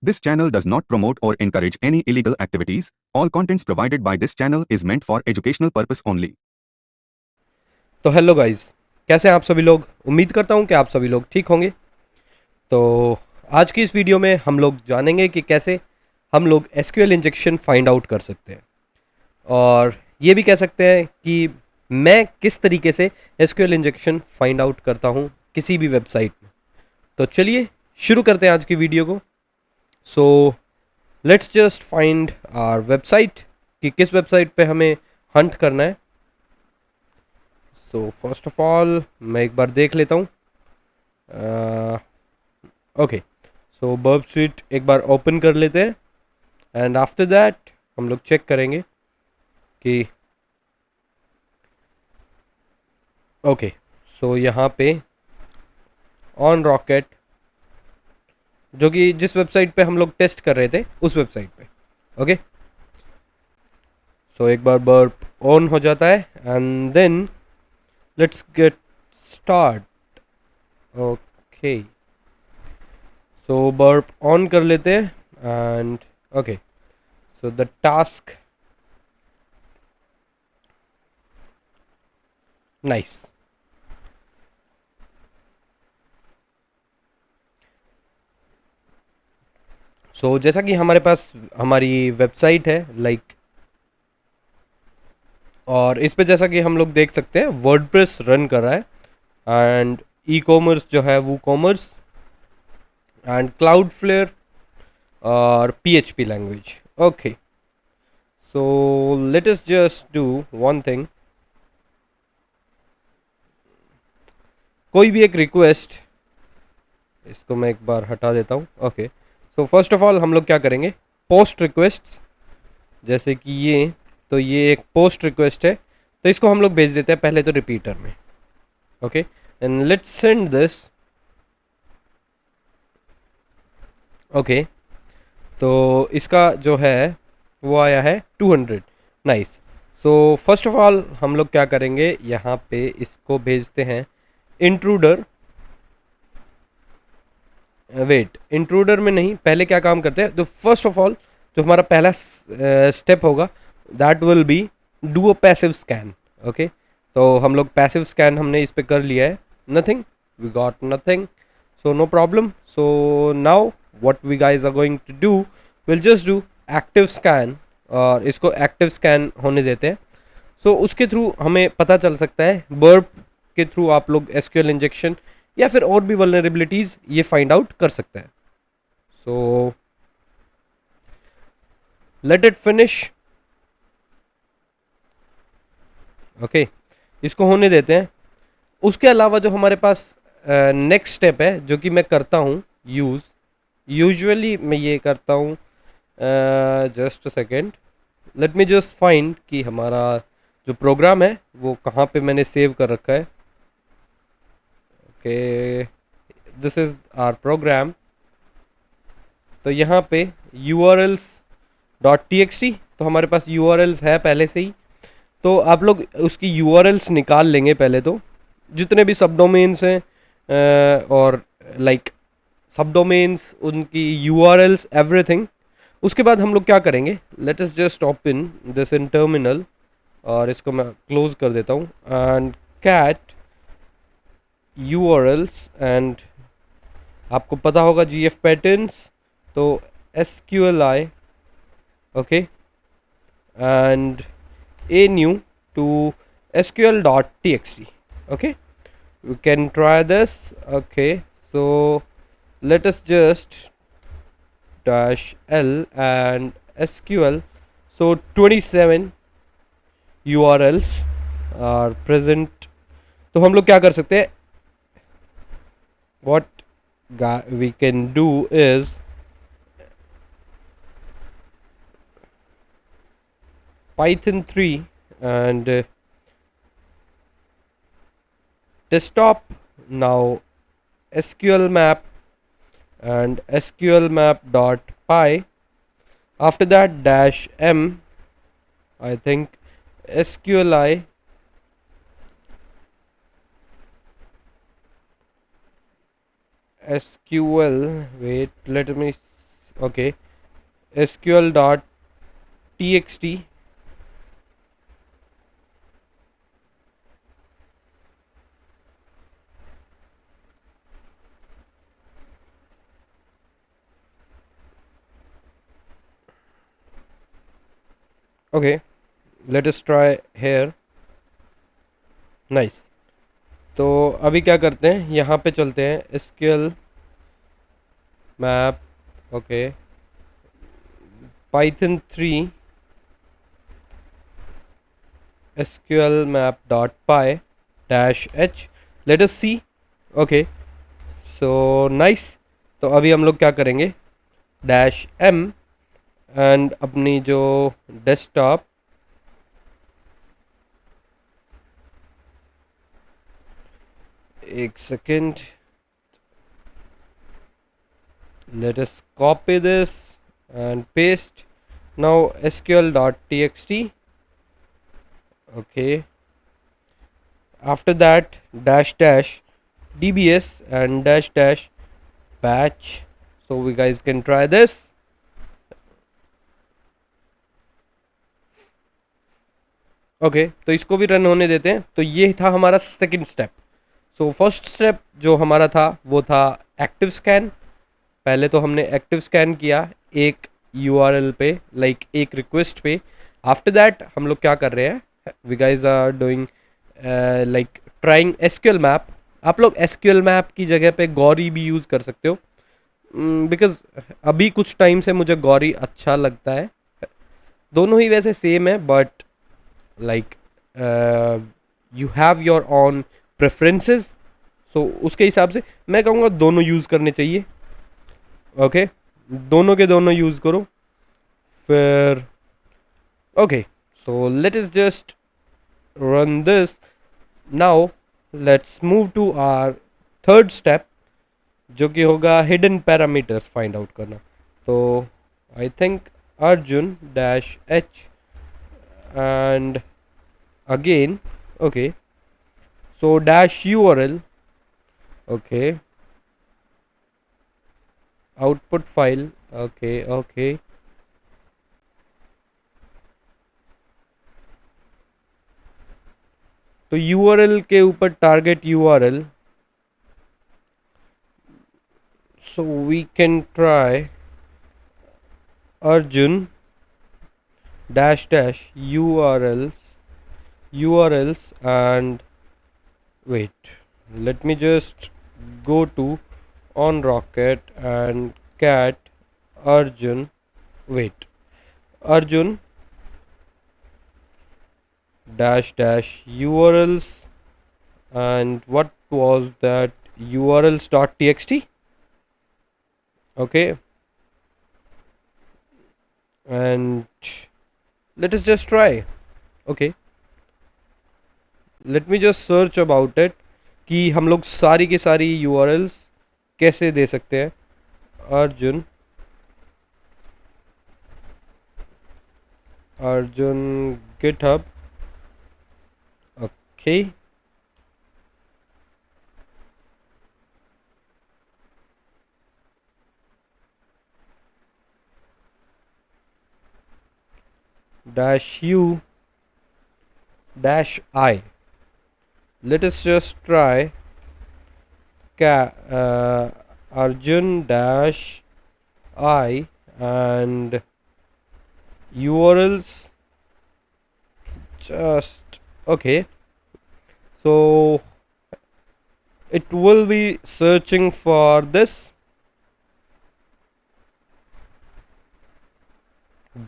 This channel does not promote or encourage any illegal activities. All contents provided by this channel is meant for educational purpose only. तो hello guys, कैसे हैं आप सभी लोग। उम्मीद करता हूं कि आप सभी लोग ठीक होंगे। तो आज की इस वीडियो में हम लोग जानेंगे कि कैसे हम लोग एसक्यूएल इंजेक्शन फाइंड आउट कर सकते हैं, और ये भी कह सकते हैं कि मैं किस तरीके से एसक्यूएल इंजेक्शन फाइंड आउट करता हूं किसी भी वेबसाइट में। तो चलिए शुरू करते हैं आज की वीडियो को। So let's just find our website कि किस वेबसाइट पे हमें हंट करना है। सो फर्स्ट ऑफ ऑल मैं एक बार देख लेता हूँ। ओके, सो बर्ब स्वीट एक बार ओपन कर लेते हैं, एंड आफ्टर दैट हम लोग चेक करेंगे कि ओके, सो यहाँ पे ऑन रॉकेट, जो कि जिस वेबसाइट पे हम लोग टेस्ट कर रहे थे उस वेबसाइट पे। ओके, सो एक बार बर्ब ऑन हो जाता है and then let's get start. Okay, so Burp on कर लेते हैं and okay, so the task nice. So जैसा कि हमारे पास हमारी वेबसाइट है लाइक, और इस पे जैसा कि हम लोग देख सकते हैं वर्डप्रेस रन कर रहा है, एंड ई कॉमर्स जो है वो कॉमर्स एंड क्लाउड फ्लेयर और PHP language. Okay, so let us just do one thing, कोई भी एक रिक्वेस्ट, इसको मैं एक बार हटा देता हूँ। Okay, so first of all हम लोग क्या करेंगे, पोस्ट रिक्वेस्ट, जैसे कि ये, तो ये एक पोस्ट रिक्वेस्ट है, तो इसको हम लोग भेज देते हैं पहले तो रिपीटर में। Okay, and let's send this. Okay, तो इसका जो है वो आया है 200। Nice. So first of all हम लोग क्या करेंगे, यहाँ पे इसको भेजते हैं इंट्रूडर। वेट, इंट्रूडर में नहीं, पहले क्या काम करते हैं, तो फर्स्ट ऑफ ऑल जो हमारा पहला स्टेप होगा that will be do a passive scan. Okay, तो हम लोग पैसिव स्कैन हमने इस पे कर लिया है, nothing, we got nothing, so no problem. So now what we guys are going to do, we'll just do active scan, और इसको एक्टिव स्कैन होने देते हैं। सो उसके थ्रू हमें पता चल सकता है, बर्प के थ्रू आप लोग एसक्यूएल इंजेक्शन या फिर और भी वल्नरेबिलिटीज ये फाइंड आउट कर सकते हैं। So let it finish. Okay, इसको होने देते हैं। उसके अलावा जो हमारे पास नेक्स्ट स्टेप है, जो कि मैं करता हूँ यूजुअली मैं ये करता हूँ, just a second, late me just find कि हमारा जो प्रोग्राम है वो कहाँ पे मैंने सेव कर रखा है। Okay, this is our program. तो यहाँ पे urls डॉट टी, तो हमारे पास urls है पहले से ही, तो आप लोग उसकी urls निकाल लेंगे पहले तो, जितने भी सब डोमेन्स हैं, और लाइक सब डोमेन्स, उनकी urls, एवरीथिंग। उसके बाद हम लोग क्या करेंगे, let us just open this in terminal, और इसको मैं क्लोज कर देता हूँ, एंड कैट urls, एंड आपको पता होगा gf patterns, तो sqli, okay, and a new to sql.txt. Okay, we can try this. Okay, so let us just dash l and sql. So 27 urls are present. तो हम लोग क्या कर सकते हैं, what we can do is python 3 and desktop, now sql map and sql map dot py, after that dash m, I think sqli, sql, wait, let me okay, sql dot txt, okay, let us try here. Nice. तो अभी क्या करते हैं, यहाँ पे चलते हैं SQL map, okay, Python 3 SQL map dot py dash h, let us see. Okay, so nice. तो अभी हम लोग क्या करेंगे, डैश एम, एंड अपनी जो डेस्कटॉप, एक second, let us copy this and paste. Now sql.txt, okay, after that dash dash dbs and dash dash batch, so we guys can try this. Okay, तो इसको भी रन होने देते हैं. तो ये था हमारा second step. So first step जो हमारा था वो था एक्टिव स्कैन. पहले तो हमने एक्टिव स्कैन किया एक यूआरएल पे, लाइक एक रिक्वेस्ट पे. आफ्टर दैट हम लोग क्या कर रहे हैं, we guys are doing like trying SQL map. आप लोग एसक्यूएल मैप की जगह पे गौरी भी यूज़ कर सकते हो, बिकॉज अभी कुछ टाइम से मुझे गौरी अच्छा लगता है. दोनों ही वैसे सेम है, but like you have your own preferences. So उसके हिसाब से मैं कहूँगा दोनों यूज़ करने चाहिए. ओके, दोनों के दोनों यूज़ करो फिर. Okay, so let is just run this. Now let's move to our third step, जो कि होगा हिडन पैरामीटर्स फाइंड आउट करना. तो I think Arjun dash H and again, okay, so dash url, okay, output file, okay, okay, तो url के ऊपर target url, so we can try arjun dash dash urls and wait, let me just go to on rocket and cat arjun, wait, arjun dash dash urls, and what was that, urls dot txt, okay, and let us just try. Okay, let me just search about it कि हम लोग सारी की सारी URLs कैसे दे सकते हैं. Arjun GitHub, okay, dash u dash I, let us just try arjun dash I and urls just, okay, so it will be searching for this.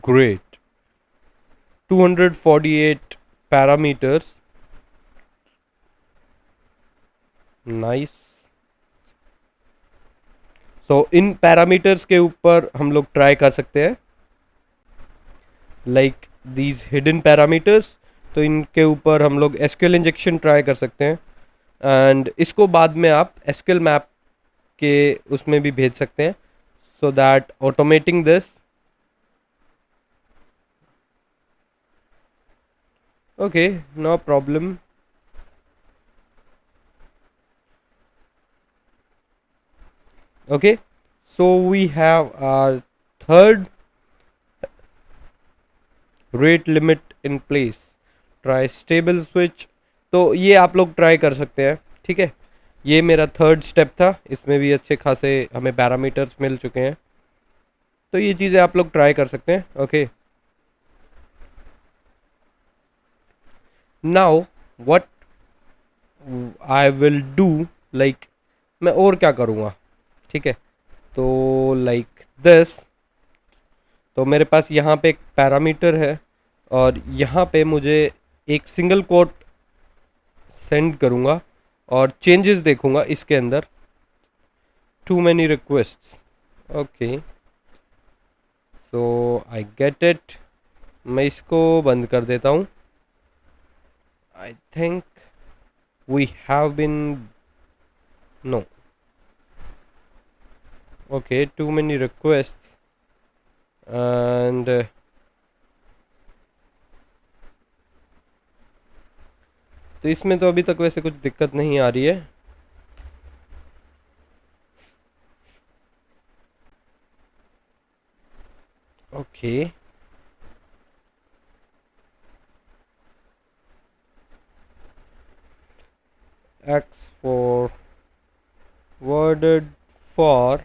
Great, 248 parameters, nice. So in parameters के ऊपर हम लोग try कर सकते हैं, like these hidden parameters. तो इनके ऊपर हम लोग एसक्यूएल इंजेक्शन ट्राई कर सकते हैं, एंड इसको बाद में आप एसक्यूएल मैप के उसमें भी भेज सकते हैं, so that automating this. okay, no problem. Okay, so we have our third, rate limit in place, try stable switch. तो ये आप लोग ट्राई कर सकते हैं, ठीक है। ये मेरा थर्ड स्टेप था, इसमें भी अच्छे खासे हमें पैरामीटर्स मिल चुके हैं, तो ये चीज़ें आप लोग ट्राई कर सकते हैं। Okay, now what I will do, like मैं और क्या करूँगा, ठीक है। तो लाइक दिस, तो मेरे पास यहाँ पे एक पैरामीटर है और यहाँ पे मुझे एक सिंगल कोट सेंड करूँगा और चेंजेस देखूँगा इसके अंदर। Too many requests, okay, so I get it. मैं इसको बंद कर देता हूँ। I think we have been, no, okay, too many requests and तो इसमें तो अभी तक वैसे कुछ दिक्कत नहीं आ रही है। Okay, x for worded for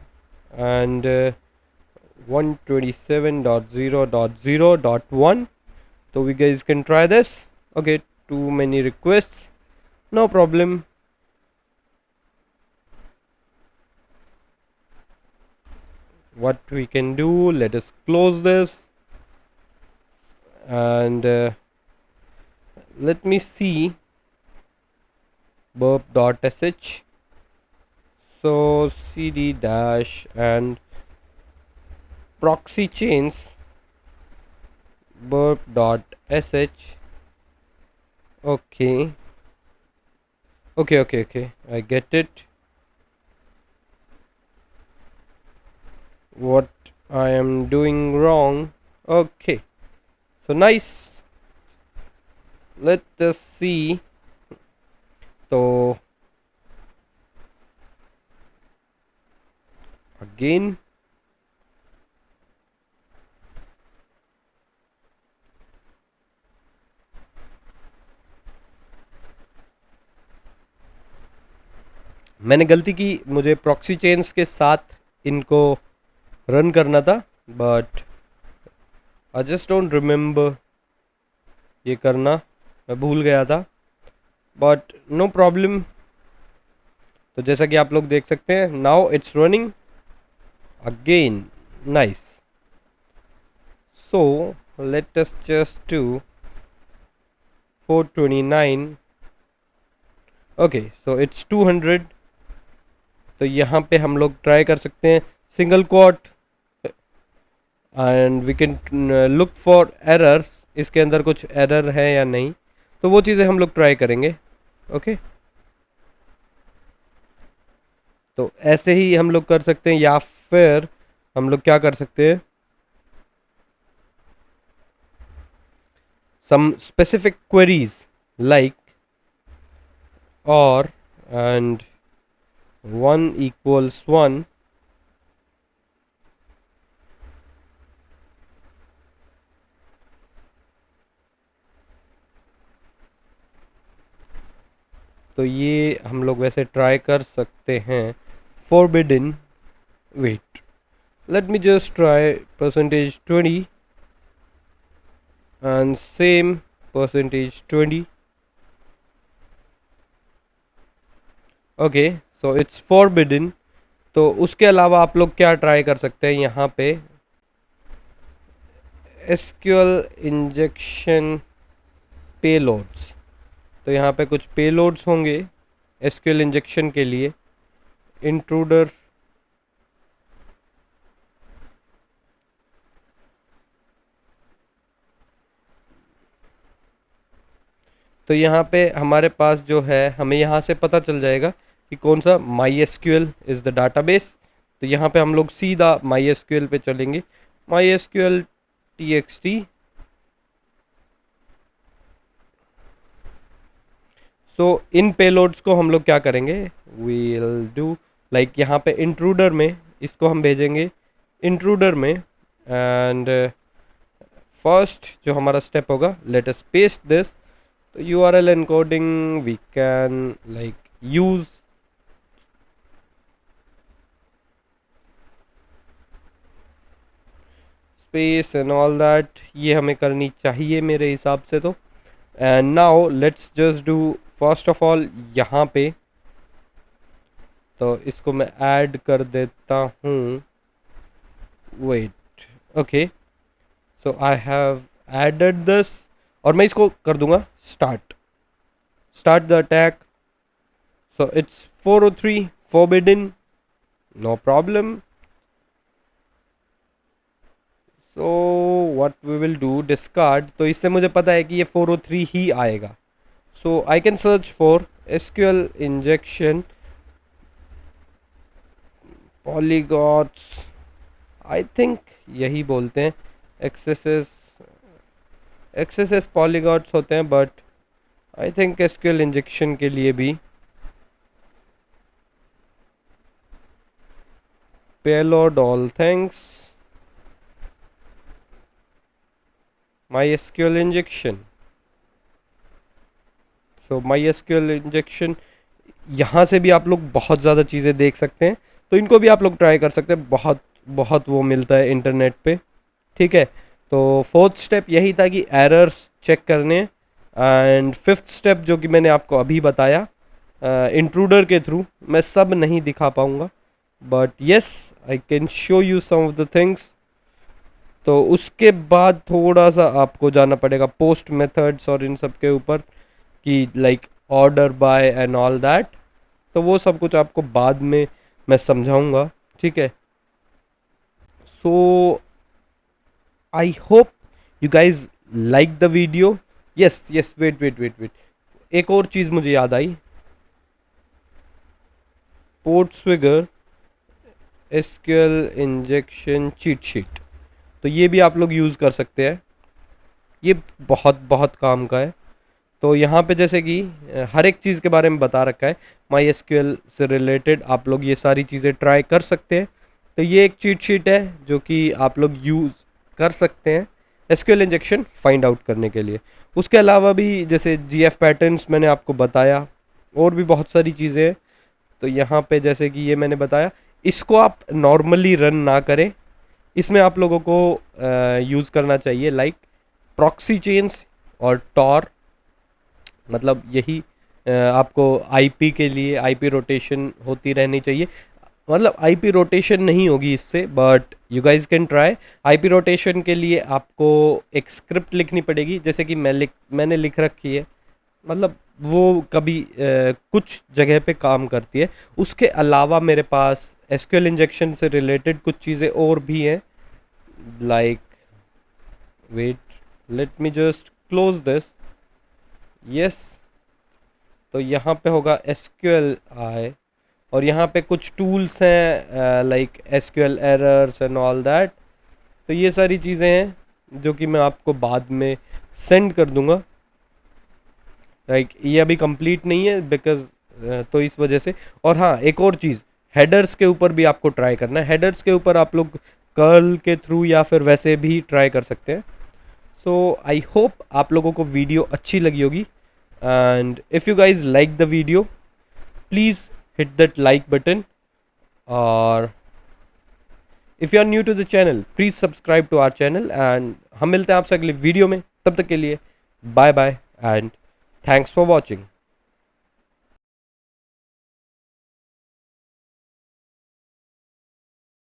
and 127.0.0.1. so we guys can try this. Okay, too many requests, no problem. What we can do, let us close this and let me see burp.sh. so cd dash and proxy chains burp.sh. okay, I get it. What I am doing wrong. Okay, so nice, let us see. So again, मैंने गलती की, मुझे proxy chains के साथ इनको run करना था, but I just don't remember ये करना, मैं भूल गया था, बट नो प्रॉब्लम। तो जैसा कि आप लोग देख सकते हैं, now it's running again, nice. So let us just do 429, okay, so it's 200। तो यहाँ पे हम लोग ट्राई कर सकते हैं single quote and we can look for errors, इसके अंदर कुछ एरर है या नहीं, तो वो चीज़ें हम लोग ट्राई करेंगे। ओके, तो ऐसे ही हम लोग कर सकते हैं, या फिर हम लोग क्या कर सकते हैं, सम स्पेसिफिक क्वेरीज लाइक और एंड 1 equals 1, तो ये हम लोग वैसे ट्राई कर सकते हैं। forbidden, wait, let me just try %20 and same %20. Okay, so it's forbidden। तो उसके अलावा आप लोग क्या ट्राई कर सकते हैं यहाँ पे, SQL इंजेक्शन पेलोड्स। तो यहाँ पे कुछ पेलोड्स होंगे SQL इंजेक्शन के लिए, इंट्रूडर, तो यहाँ पे हमारे पास जो है, हमें यहाँ से पता चल जाएगा कि कौन सा MySQL इज़ द डाटाबेस। तो यहाँ पे हम लोग सीधा MySQL पे चलेंगे, MySQL txt। सो इन पेलोड्स को हम लोग क्या करेंगे, वील डू लाइक यहाँ पे इंट्रूडर में इसको हम भेजेंगे, इंट्रूडर में एंड फर्स्ट जो हमारा स्टेप होगा, लेट अस पेस्ट दिस. तो URL encoding we can like use space and all that, ये हमें करनी चाहिए मेरे हिसाब से. तो and now let's just do first of all यहाँ पे, तो इसको मैं ऐड कर देता हूँ. Wait, okay, so I have added this और मैं इसको कर दूंगा start the attack. So it's 403 forbidden, no problem. So what we will do, discard. तो इससे मुझे पता है कि ये 403 ही आएगा. So I can search for SQL injection polyglots, I think यही बोलते हैं. एक्सेसेस पॉलीगॉट्स होते हैं, but I think SQL injection के लिए भी payload all things MySQL injection. So MySQL injection, यहाँ से भी आप लोग बहुत ज़्यादा चीज़ें देख सकते हैं. तो इनको भी आप लोग ट्राई कर सकते हैं, बहुत बहुत वो मिलता है इंटरनेट पे. ठीक है, तो फोर्थ स्टेप यही था कि एरर्स चेक करने. एंड फिफ्थ स्टेप जो कि मैंने आपको अभी बताया इंट्रूडर के थ्रू, मैं सब नहीं दिखा पाऊँगा, but yes I can show you some of the things. तो उसके बाद थोड़ा सा आपको जाना पड़ेगा पोस्ट मेथड्स और इन सब के ऊपर, कि like order by and all that. तो वो सब कुछ आपको बाद में मैं समझाऊंगा. ठीक है, so I hope you guys like the video. Yes, wait, एक और चीज़ मुझे याद आई. PortSwigger SQL injection cheat sheet, तो ये भी आप लोग यूज़ कर सकते हैं. ये बहुत बहुत काम का है. तो यहाँ पे जैसे कि हर एक चीज़ के बारे में बता रखा है MySQL से रिलेटेड, आप लोग ये सारी चीज़ें ट्राई कर सकते हैं. तो ये एक चीट शीट है जो कि आप लोग यूज़ कर सकते हैं SQL इंजेक्शन फाइंड आउट करने के लिए. उसके अलावा भी जैसे GF पैटर्न्स मैंने आपको बताया, और भी बहुत सारी चीज़ें हैं. तो यहाँ पे जैसे कि ये मैंने बताया, इसको आप नॉर्मली रन ना करें. इसमें आप लोगों को यूज़ करना चाहिए लाइक प्रॉक्सी चेन्स और टॉर. मतलब यही आपको IP के लिए IP रोटेशन होती रहनी चाहिए. मतलब IP रोटेशन नहीं होगी इससे, but you guys can try. IP rotation के लिए आपको एक स्क्रिप्ट लिखनी पड़ेगी, जैसे कि मैंने लिख रखी है. मतलब वो कभी कुछ जगह पे काम करती है. उसके अलावा मेरे पास SQL इंजेक्शन से रिलेटेड कुछ चीज़ें और भी हैं, like wait, let me just close this. Yes, तो यहाँ पे होगा SQLi, और यहाँ पे कुछ टूल्स हैं like SQL errors and all that. तो ये सारी चीज़ें हैं जो कि मैं आपको बाद में सेंड कर दूंगा. लाइक ये अभी कंप्लीट नहीं है बिकॉज, तो इस वजह से. और हाँ, एक और चीज़, हेडर्स के ऊपर भी आपको ट्राई करना है. हेडर्स के ऊपर आप लोग कर्ल के थ्रू या फिर वैसे भी ट्राई कर सकते हैं. सो आई होप आप लोगों को वीडियो अच्छी लगी होगी. And if you guys like the video, please hit that like button. और if you are new to the channel, please subscribe to our channel. And हम मिलते हैं आपसे अगले वीडियो में. तब तक के लिए bye bye and thanks for watching.